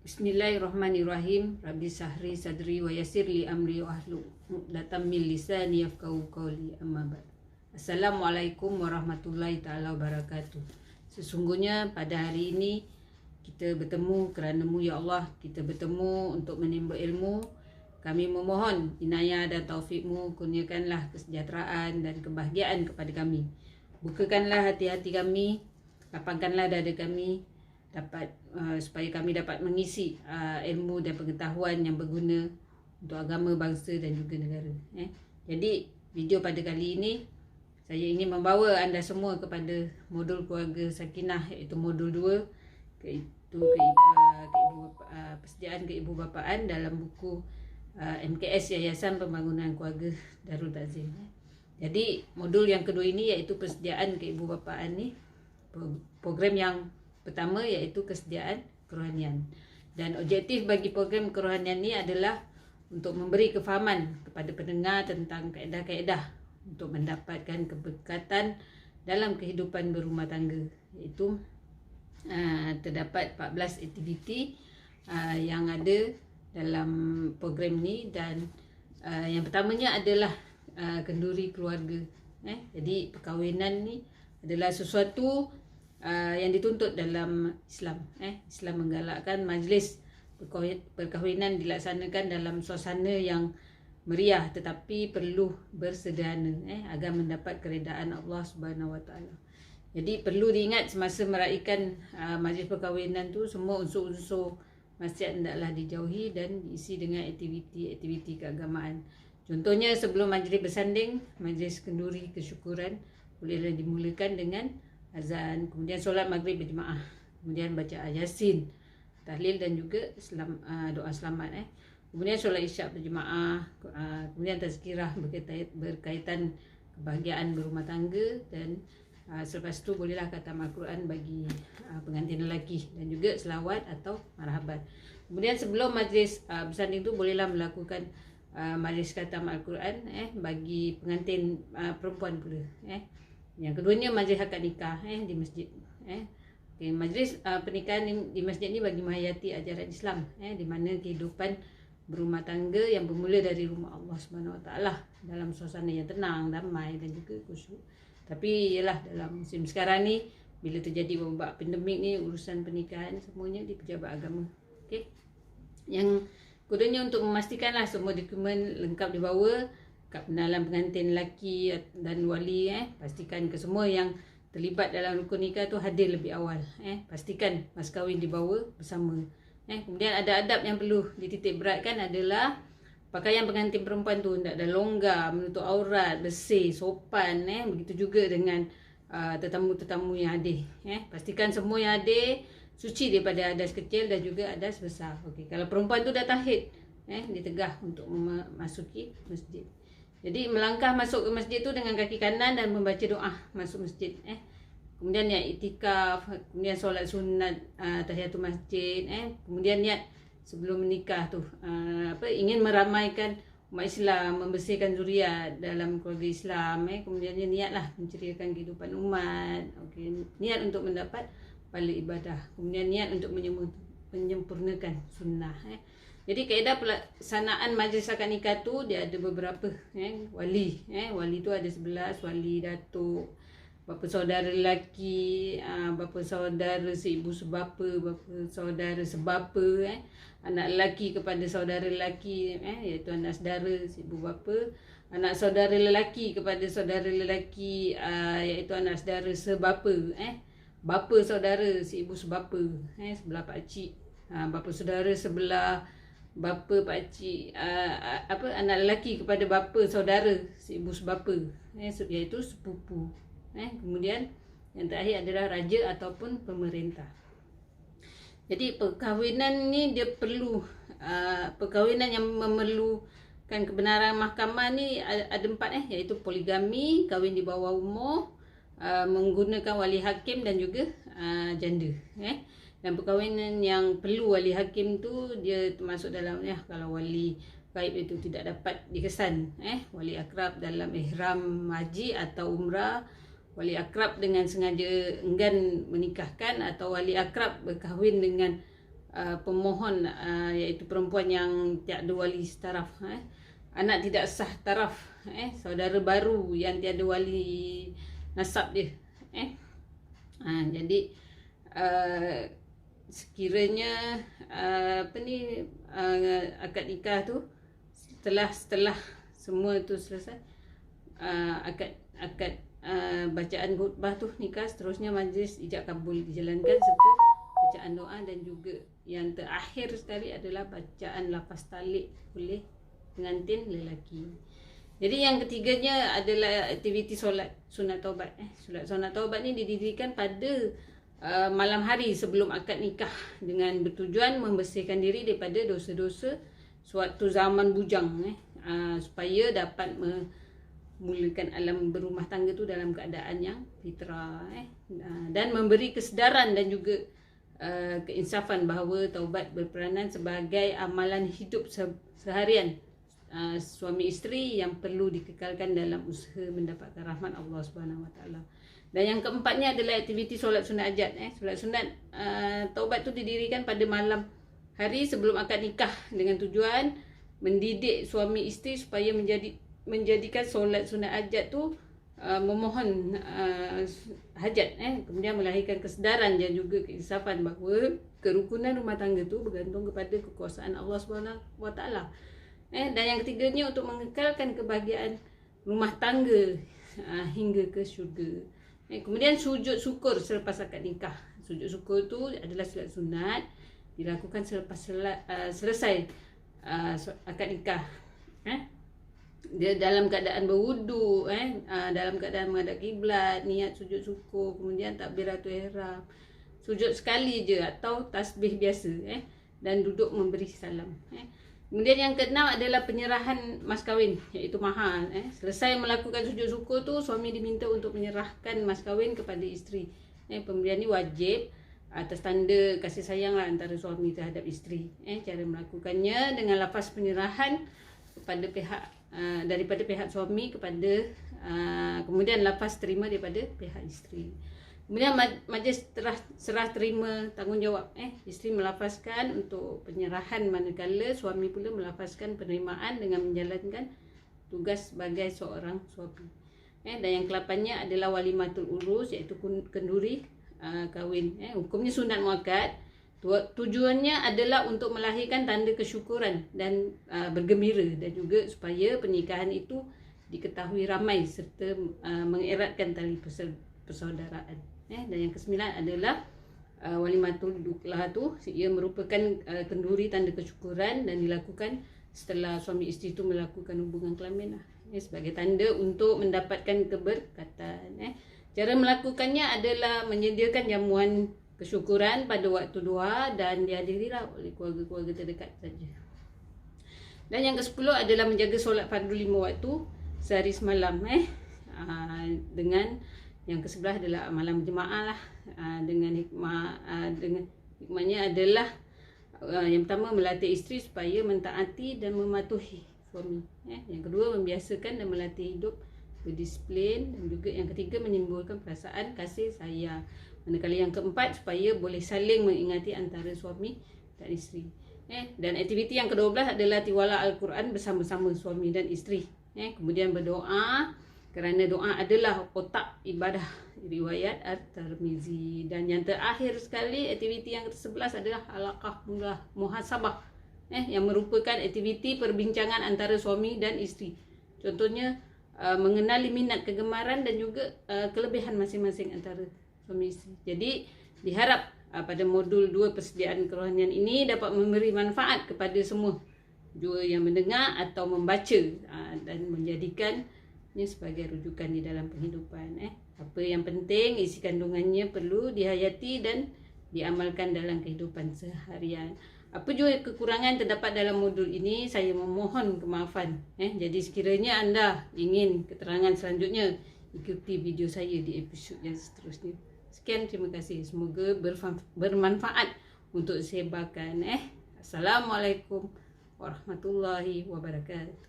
Bismillahirrahmanirrahim. Rabbi sahri sadri wa yassir li amri wa ahlul 'uqdatam min lisani yafqahu qawli. Amma ba'd. Assalamualaikum warahmatullahi taala wabarakatuh. Sesungguhnya pada hari ini kita bertemu kerana-Mu ya Allah. Kita bertemu untuk menimba ilmu. Kami memohon inayah dan taufik-Mu, kurniakanlah kesejahteraan dan kebahagiaan kepada kami. Bukakanlah hati-hati kami, lapangkanlah dada kami supaya kami dapat mengisi ilmu dan pengetahuan yang berguna untuk agama, bangsa dan juga negara. Jadi video pada kali ini saya ingin membawa anda semua kepada modul keluarga sakinah, iaitu modul 2, iaitu persediaan keibubapaan dalam buku MKS Yayasan Pembangunan Keluarga Darul Ta'zim. Jadi modul yang kedua ini iaitu persediaan keibubapaan ni, program yang pertama iaitu kesediaan kerohanian. Dan objektif bagi program kerohanian ni adalah untuk memberi kefahaman kepada pendengar tentang kaedah-kaedah untuk mendapatkan keberkatan dalam kehidupan berumah tangga. Iaitu terdapat 14 aktiviti yang ada dalam program ni, dan yang pertamanya adalah kenduri keluarga. Jadi perkahwinan ni adalah sesuatu yang dituntut dalam Islam. Islam menggalakkan majlis perkahwinan dilaksanakan dalam suasana yang meriah tetapi perlu bersederhana agar mendapat keredaan Allah Subhanahu Wa Taala. Jadi perlu diingat semasa meraihkan majlis perkahwinan tu, semua unsur-unsur maksiat hendaklah dijauhi dan diisi dengan aktiviti-aktiviti keagamaan. Contohnya sebelum majlis bersanding, majlis kenduri kesyukuran bolehlah dimulakan dengan azan, kemudian solat maghrib berjemaah, kemudian baca Yasin, tahlil dan juga doa selamat. Kemudian solat isyak berjemaah, kemudian tazkirah berkaitan kebahagiaan berumah tangga, dan selepas tu bolehlah khatam Al-Quran bagi pengantin lelaki dan juga selawat atau marhaban. Kemudian sebelum majlis bersanding tu bolehlah melakukan majlis khatam Al-Quran bagi pengantin perempuan pula. Yang keduanya majlis akad nikah di masjid. Majlis pernikahan di masjid ni bagi menghayati ajaran Islam, di mana kehidupan berumah tangga yang bermula dari rumah Allah Subhanahu Wa Taala dalam suasana yang tenang, damai dan juga khusyuk. Tapi ialah dalam musim sekarang ni, bila terjadi wabak pandemik ni, urusan pernikahan semuanya di pejabat agama. Yang keduanya untuk memastikanlah semua dokumen lengkap dibawa, kad pengenalan pengantin lelaki dan wali. Pastikan kesemua yang terlibat dalam rukun nikah tu hadir lebih awal. Pastikan mas kahwin dibawa bersama. Kemudian ada adab yang perlu dititik beratkan adalah pakaian pengantin perempuan tu hendaklah longgar, menutup aurat, bersih, sopan. Begitu juga dengan tetamu-tetamu yang hadir. Pastikan semua yang hadir suci daripada hadas kecil dan juga hadas besar. Kalau perempuan tu dah tahid, ditegah untuk memasuki masjid. Jadi melangkah masuk ke masjid tu dengan kaki kanan dan membaca doa masuk masjid. Kemudian niat iktikaf, kemudian solat sunat tahiyatul masjid. Kemudian niat sebelum menikah tu ingin meramaikan umat Islam, membersihkan zuriat dalam keluarga Islam. Kemudian niatlah menceriakan kehidupan umat. Niat untuk mendapat pahala ibadah. Kemudian niat untuk menyempurnakan sunnah. Jadi kaedah pelaksanaan majlis akad nikah tu dia ada beberapa wali. Wali tu ada 11, wali datuk, bapa saudara lelaki, bapa saudara seibu sebapa, bapa saudara sebapa, anak lelaki kepada saudara lelaki, iaitu anak saudara seibu bapa, anak saudara lelaki kepada saudara lelaki, iaitu anak saudara sebapa, bapa saudara seibu sebapa, sebelah pakcik, bapa saudara sebelah bapa pakcik, anak lelaki kepada bapa saudara seibu sebapa, iaitu sepupu. Kemudian yang terakhir adalah raja ataupun pemerintah. Jadi perkahwinan ni dia perlu perkahwinan yang memerlukan kebenaran mahkamah ni ada 4, iaitu poligami, kahwin di bawah umur, menggunakan wali hakim dan juga janda. Dan perkahwinan yang perlu wali hakim tu dia termasuk dalam kalau wali gaib itu tidak dapat dikesan, wali akrab dalam ihram haji atau umrah, wali akrab dengan sengaja enggan menikahkan, atau wali akrab berkahwin dengan pemohon iaitu perempuan yang tiada wali setaraf, anak tidak sah taraf, saudara baru yang tiada wali nasab dia. Jadi sekiranya akad nikah tu setelah semua tu selesai, akad bacaan khutbah tu nikah, seterusnya majlis ijab kabul dijalankan serta bacaan doa, dan juga yang terakhir sekali adalah bacaan lafaz talik oleh pengantin lelaki. Jadi yang ketiganya adalah aktiviti solat sunat taubat. Solat sunat taubat ni didirikan pada malam hari sebelum akad nikah dengan bertujuan membersihkan diri daripada dosa-dosa suatu zaman bujang, supaya dapat memulakan alam berumah tangga tu dalam keadaan yang fitrah, dan memberi kesedaran dan juga keinsafan bahawa taubat berperanan sebagai amalan hidup seharian suami isteri yang perlu dikekalkan dalam usaha mendapatkan rahmat Allah Subhanahu Wa Taala. Dan yang keempatnya adalah aktiviti solat sunat hajat. Solat sunat taubat tu didirikan pada malam hari sebelum akad nikah dengan tujuan mendidik suami isteri supaya menjadikan solat sunat hajat tu memohon hajat, kemudian melahirkan kesedaran dan juga keinsafan bahawa kerukunan rumah tangga tu bergantung kepada kekuasaan Allah Subhanahu Wa Taala. Dan yang ketiganya untuk mengekalkan kebahagiaan rumah tangga hingga ke syurga. Kemudian sujud syukur selepas akad nikah. Sujud syukur tu adalah solat sunat dilakukan selepas selesai akad nikah. Dia dalam keadaan berwudu, dalam keadaan menghadap kiblat, niat sujud syukur, kemudian takbiratul ihram, sujud sekali je atau tasbih biasa, dan duduk memberi salam. Kemudian yang keenam adalah penyerahan mas kahwin, iaitu mahar. Selesai melakukan sujud syukur tu, suami diminta untuk menyerahkan mas kahwin kepada isteri. Pemberian ni wajib atas tanda kasih sayang lah antara suami terhadap isteri. Cara melakukannya dengan lafaz penyerahan kepada pihak daripada pihak suami kepada kemudian lafaz terima daripada pihak isteri. Kemudian majlis serah terima tanggungjawab. Isteri melafazkan untuk penyerahan, manakala suami pula melafazkan penerimaan dengan menjalankan tugas sebagai seorang suami. Dan yang ke-8-nya adalah walimatul urus, iaitu kenduri kahwin. Hukumnya sunat muakkad. Tujuannya adalah untuk melahirkan tanda kesyukuran dan bergembira, dan juga supaya pernikahan itu diketahui ramai serta mengeratkan tali persaudaraan. Dan yang ke-9 adalah walimatul duklah tu, ia merupakan kenduri tanda kesyukuran dan dilakukan setelah suami isteri itu melakukan hubungan kelamin sebagai tanda untuk mendapatkan keberkatan. Cara melakukannya adalah menyediakan jamuan kesyukuran pada waktu doa dan dihadirilah oleh keluarga-keluarga terdekat saja. Dan yang ke-10 adalah menjaga solat fardu 5 waktu sehari semalam. Dengan yang ke-11 adalah amalan berjemaah lah, dengan hikmahnya adalah yang pertama melatih isteri supaya mentaati dan mematuhi suami. Yang kedua membiasakan dan melatih hidup berdisiplin, dan juga yang ketiga menimbulkan perasaan kasih sayang. Manakala yang keempat supaya boleh saling mengingati antara suami dan isteri. Dan aktiviti yang ke-12 adalah tiwala Al-Quran bersama-sama suami dan isteri. Kemudian berdoa, kerana doa adalah otak ibadah, riwayat At-Tirmizi. Dan yang terakhir sekali, aktiviti yang ke-11 adalah halaqah muhasabah, yang merupakan aktiviti perbincangan antara suami dan isteri. Contohnya mengenali minat, kegemaran dan juga kelebihan masing-masing antara suami isteri. Jadi diharap pada modul 2 persediaan kerohanian ini dapat memberi manfaat kepada semua, jua yang mendengar atau membaca, dan menjadikannya sebagai rujukan di dalam penghidupan. Apa yang penting, isi kandungannya perlu dihayati dan diamalkan dalam kehidupan seharian. Apa jua kekurangan terdapat dalam modul ini, saya memohon kemaafan. Jadi sekiranya anda ingin keterangan selanjutnya, ikuti video saya di episod yang seterusnya. Sekian, terima kasih. Semoga bermanfaat untuk sebarkan. Assalamualaikum warahmatullahi wabarakatuh.